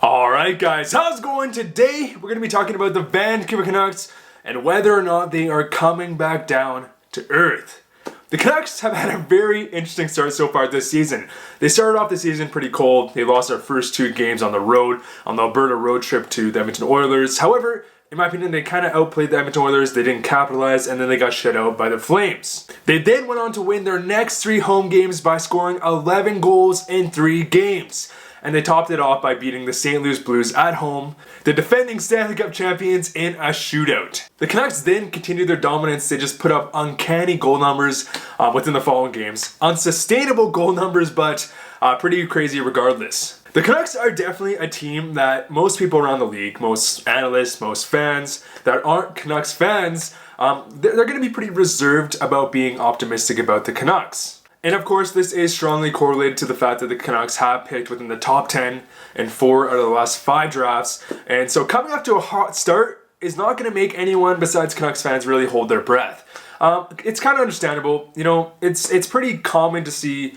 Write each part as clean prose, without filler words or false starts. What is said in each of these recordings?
Alright guys, how's it going? Today we're going to be talking about the Vancouver Canucks and whether or not they are coming back down to earth. The Canucks have had a very interesting start so far this season. They started off the season pretty cold. They lost their first two games on the road, on the Alberta road trip to the Edmonton Oilers. However, in my opinion, they kind of outplayed the Edmonton Oilers. They didn't capitalize, and then they got shut out by the Flames. They then went on to win their next 3 home games by scoring 11 goals in 3 games. And they topped it off by beating the St. Louis Blues at home, the defending Stanley Cup champions, in a shootout. The Canucks then continued their dominance. They just put up uncanny goal numbers within the following games. Unsustainable goal numbers, but pretty crazy regardless. The Canucks are definitely a team that most people around the league, most analysts, most fans that aren't Canucks fans, they're going to be pretty reserved about being optimistic about the Canucks. And of course, this is strongly correlated to the fact that the Canucks have picked within the top 10 in 4 out of the last 5 drafts. And so coming off to a hot start is not going to make anyone besides Canucks fans really hold their breath. It's kind of understandable. You know, it's pretty common to see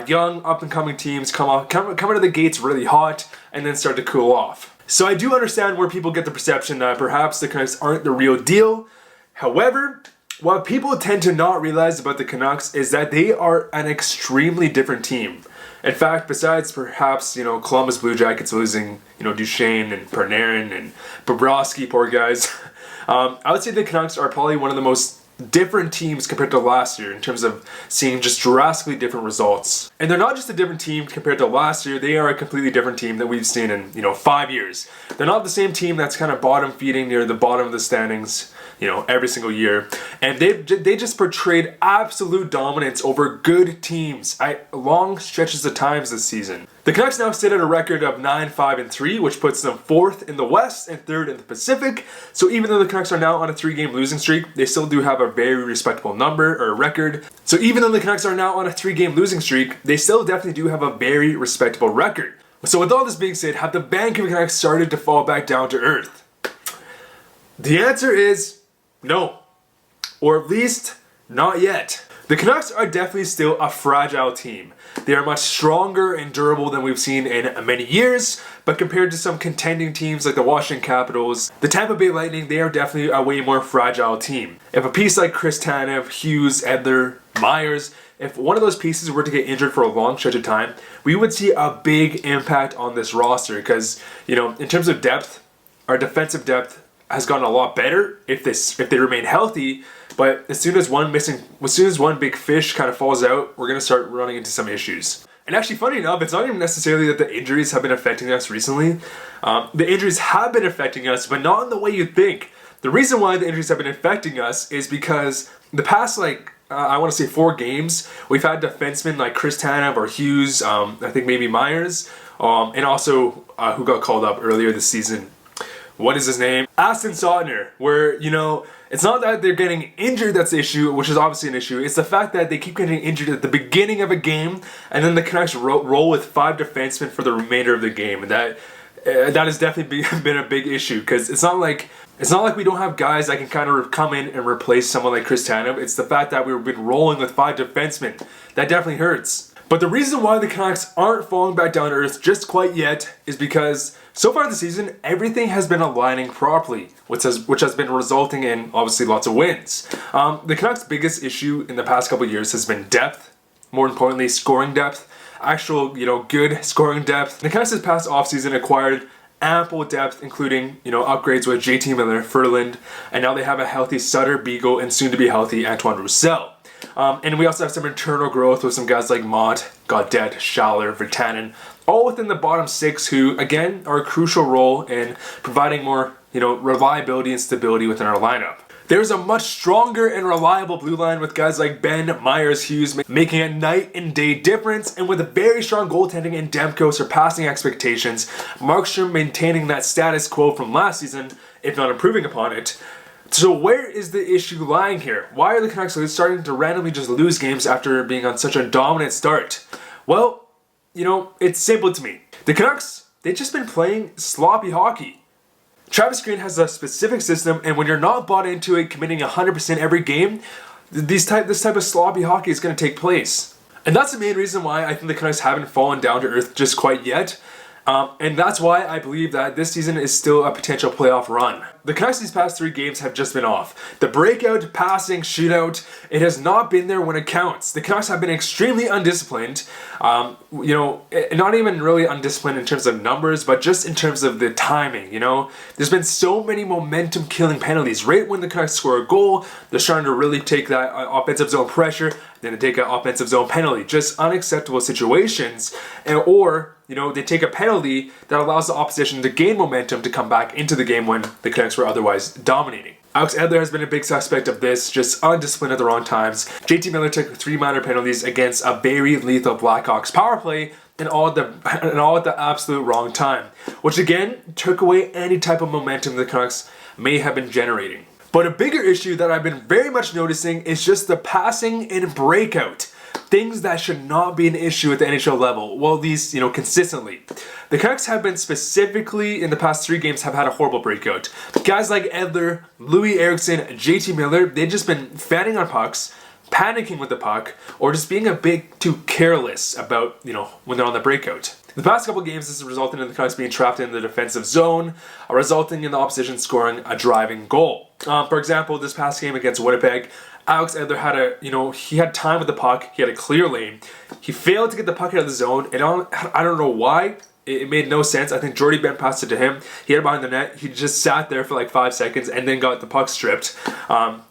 young up-and-coming teams come out of the gates really hot and then start to cool off. So I do understand where people get the perception that perhaps the Canucks aren't the real deal. However, what people tend to not realize about the Canucks is that they are an extremely different team. In fact, besides perhaps, Columbus Blue Jackets losing, Duchesne and Panarin and Bobrovsky, poor guys, I would say the Canucks are probably one of the most different teams compared to last year in terms of seeing just drastically different results. And they're not just a different team compared to last year, they are a completely different team that we've seen in, 5 years. They're not the same team that's kind of bottom feeding near the bottom of the standings, every single year. And they just portrayed absolute dominance over good teams at long stretches of times this season. The Canucks now sit at a record of 9-5-3, which puts them 4th in the West and 3rd in the Pacific. So even though the Canucks are now on a 3-game losing streak, they still do have a very respectable number or record. So even though the Canucks are now on a 3-game losing streak, they still definitely do have a very respectable record. So with all this being said, have the Vancouver Canucks started to fall back down to earth? The answer is no. Or at least, not yet. The Canucks are definitely still a fragile team. They are much stronger and durable than we've seen in many years, but compared to some contending teams like the Washington Capitals, the Tampa Bay Lightning, they are definitely a way more fragile team. If a piece like Chris Tanev, Hughes, Edler, Myers, if one of those pieces were to get injured for a long stretch of time, we would see a big impact on this roster because, in terms of depth, our defensive depth has gotten a lot better if they remain healthy. But as soon as one big fish kind of falls out, we're going to start running into some issues. And actually, funny enough, it's not even necessarily that the injuries have been affecting us recently. The injuries have been affecting us, but not in the way you'd think. The reason why the injuries have been affecting us is because the past, I want to say 4 games, we've had defensemen like Chris Tanev or Hughes, I think maybe Myers, and also who got called up earlier this season. What is his name? Aston Sautner, where, it's not that they're getting injured that's the issue, which is obviously an issue. It's the fact that they keep getting injured at the beginning of a game, and then the Canucks roll with 5 defensemen for the remainder of the game. And that has definitely been a big issue, because it's not like we don't have guys that can kind of come in and replace someone like Chris Tanev. It's the fact that we've been rolling with 5 defensemen. That definitely hurts. But the reason why the Canucks aren't falling back down to earth just quite yet is because so far this season, everything has been aligning properly, which has been resulting in, obviously, lots of wins. The Canucks' biggest issue in the past couple of years has been depth. More importantly, scoring depth. Actual, good scoring depth. The Canucks this past offseason acquired ample depth, including, upgrades with JT Miller, Furland, and now they have a healthy Sutter, Beagle, and soon-to-be healthy Antoine Roussel. And we also have some internal growth with some guys like Mott, Gaudette, Schaller, Virtanen, all within the bottom 6 who, again, are a crucial role in providing more, reliability and stability within our lineup. There's a much stronger and reliable blue line with guys like Ben, Myers, Hughes making a night and day difference, and with a very strong goaltending and Demko surpassing expectations, Markstrom maintaining that status quo from last season, if not improving upon it. So where is the issue lying here? Why are the Canucks starting to randomly just lose games after being on such a dominant start? Well, it's simple to me. The Canucks, they've just been playing sloppy hockey. Travis Green has a specific system, and when you're not bought into it, committing 100% every game, this type of sloppy hockey is going to take place. And that's the main reason why I think the Canucks haven't fallen down to earth just quite yet. And that's why I believe that this season is still a potential playoff run. The Canucks these past 3 games have just been off. The breakout, passing, shootout, it has not been there when it counts. The Canucks have been extremely undisciplined. Not even really undisciplined in terms of numbers, but just in terms of the timing, There's been so many momentum-killing penalties. Right when the Canucks score a goal, they're starting to really take that offensive zone pressure, then they take an offensive zone penalty. Just unacceptable situations. Or they take a penalty that allows the opposition to gain momentum to come back into the game when the Canucks were otherwise dominating. Alex Edler has been a big suspect of this, just undisciplined at the wrong times. JT Miller took 3 minor penalties against a very lethal Blackhawks power play and all at the absolute wrong time, which again took away any type of momentum the Canucks may have been generating. But a bigger issue that I've been very much noticing is just the passing and breakout. Things that should not be an issue at the NHL level. Well, these, consistently. The Canucks have been specifically, in the past 3 games, have had a horrible breakout. Guys like Edler, Louis Eriksson, JT Miller, they've just been fanning on pucks, panicking with the puck, or just being a bit too careless about, when they're on the breakout. The past couple games, this has resulted in the Canucks being trapped in the defensive zone, resulting in the opposition scoring a driving goal. For example, this past game against Winnipeg, Alex Edler had he had time with the puck, he had a clear lane. He failed to get the puck out of the zone, and I don't know why. It made no sense. I think Jordy Bent passed it to him. He had it behind the net. He just sat there for like 5 seconds and then got the puck stripped,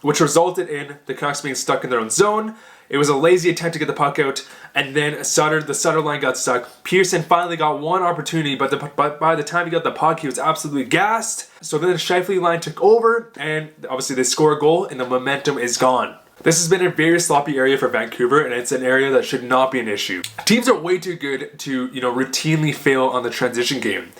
which resulted in the Canucks being stuck in their own zone. It was a lazy attempt to get the puck out, and then the Sutter line got stuck. Pearson finally got one opportunity, but by the time he got the puck, he was absolutely gassed. So then the Scheifele line took over, and obviously they score a goal, and the momentum is gone. This has been a very sloppy area for Vancouver, and it's an area that should not be an issue. Teams are way too good to, routinely fail on the transition game.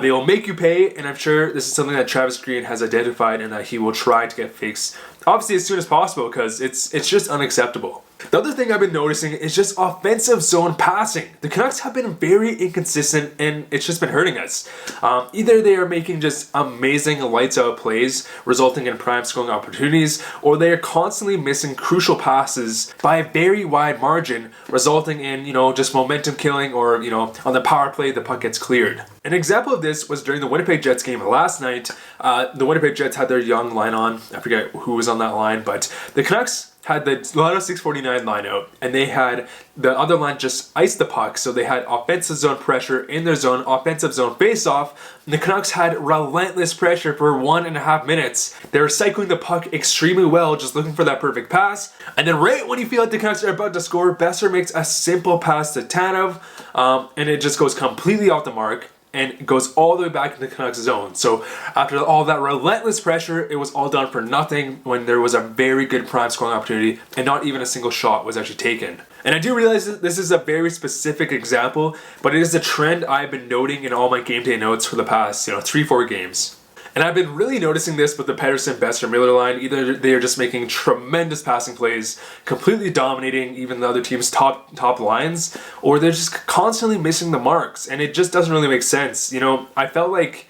They will make you pay, and I'm sure this is something that Travis Green has identified and that he will try to get fixed, obviously as soon as possible, because it's just unacceptable. The other thing I've been noticing is just offensive zone passing. The Canucks have been very inconsistent, and it's just been hurting us. Either they are making just amazing lights out plays, resulting in prime scoring opportunities, or they are constantly missing crucial passes by a very wide margin, resulting in, just momentum killing, or, on the power play, the puck gets cleared. An example of this was during the Winnipeg Jets game last night. The Winnipeg Jets had their young line on. I forget who was on that line, but the Canucks had the Lotto 649 line out, and they had the other line just ice the puck, so they had offensive zone pressure in their zone, offensive zone face-off, and the Canucks had relentless pressure for 1.5 minutes. They were cycling the puck extremely well, just looking for that perfect pass, and then right when you feel like the Canucks are about to score, Boeser makes a simple pass to Tanev, and it just goes completely off the mark, and goes all the way back in the Canucks zone. So after all that relentless pressure, it was all done for nothing when there was a very good prime scoring opportunity and not even a single shot was actually taken. And I do realize that this is a very specific example, but it is a trend I've been noting in all my game day notes for the past 3-4 games. And I've been really noticing this with the Pettersson, Boeser, Miller line. Either they are just making tremendous passing plays, completely dominating even the other team's top lines, or they're just constantly missing the marks, and it just doesn't really make sense. I felt like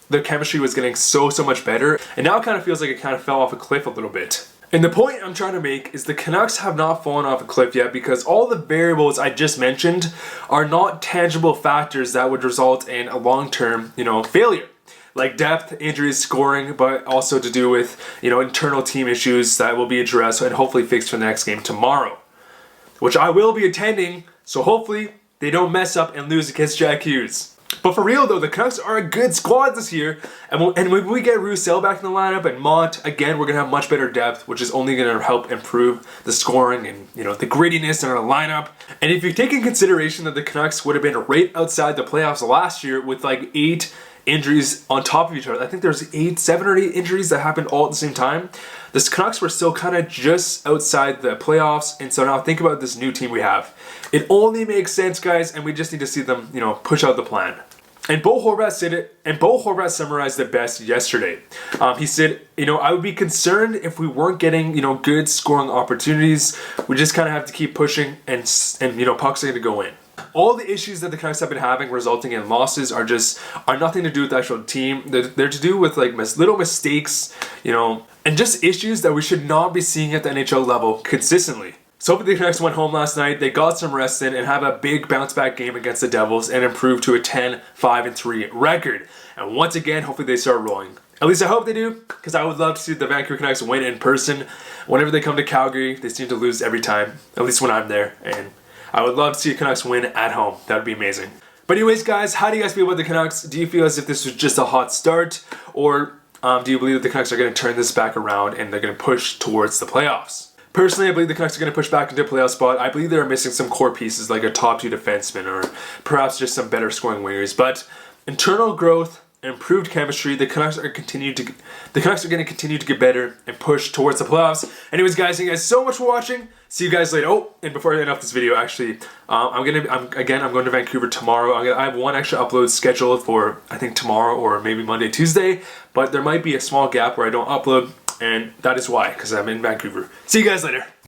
the chemistry was getting so much better, and now it kind of feels like it kind of fell off a cliff a little bit. And the point I'm trying to make is the Canucks have not fallen off a cliff yet because all the variables I just mentioned are not tangible factors that would result in a long-term, failure. Like depth, injuries, scoring, but also to do with, internal team issues that will be addressed and hopefully fixed for the next game tomorrow, which I will be attending, so hopefully they don't mess up and lose against Jack Hughes. But for real though, the Canucks are a good squad this year, and when we get Roussel back in the lineup and Mont, again, we're going to have much better depth, which is only going to help improve the scoring and, the grittiness in our lineup. And if you take in consideration that the Canucks would have been right outside the playoffs last year with like 8 injuries on top of each other. I think there's 7 or 8 injuries that happened all at the same time. The Canucks were still kind of just outside the playoffs, and so now think about this new team we have. It only makes sense, guys, and we just need to see them, push out the plan. And Bo Horvat said it, and Bo Horvat summarized it best yesterday. He said, I would be concerned if we weren't getting, good scoring opportunities. We just kind of have to keep pushing, and pucks are going to go in. All the issues that the Canucks have been having resulting in losses are nothing to do with the actual team. They're to do with like little mistakes, and just issues that we should not be seeing at the NHL level consistently. So hopefully the Canucks went home last night, they got some rest in and have a big bounce back game against the Devils and improve to a 10-5-3 record. And once again, hopefully they start rolling. At least I hope they do, because I would love to see the Vancouver Canucks win in person. Whenever they come to Calgary, they seem to lose every time, at least when I'm there. And I would love to see the Canucks win at home. That would be amazing. But anyways, guys, how do you guys feel about the Canucks? Do you feel as if this was just a hot start? Or do you believe that the Canucks are going to turn this back around and they're going to push towards the playoffs? Personally, I believe the Canucks are going to push back into a playoff spot. I believe they're missing some core pieces like a top 2 defenseman or perhaps just some better scoring wingers. But internal growth, improved chemistry, the Canucks are going to continue to get better and push towards the playoffs. Anyways, guys, thank you guys so much for watching. See you guys later. Oh, and before I end off this video, actually, I'm going to Vancouver tomorrow. I have one extra upload scheduled for I think tomorrow or maybe Monday, Tuesday. But there might be a small gap where I don't upload. And that is why, because I'm in Vancouver. See you guys later.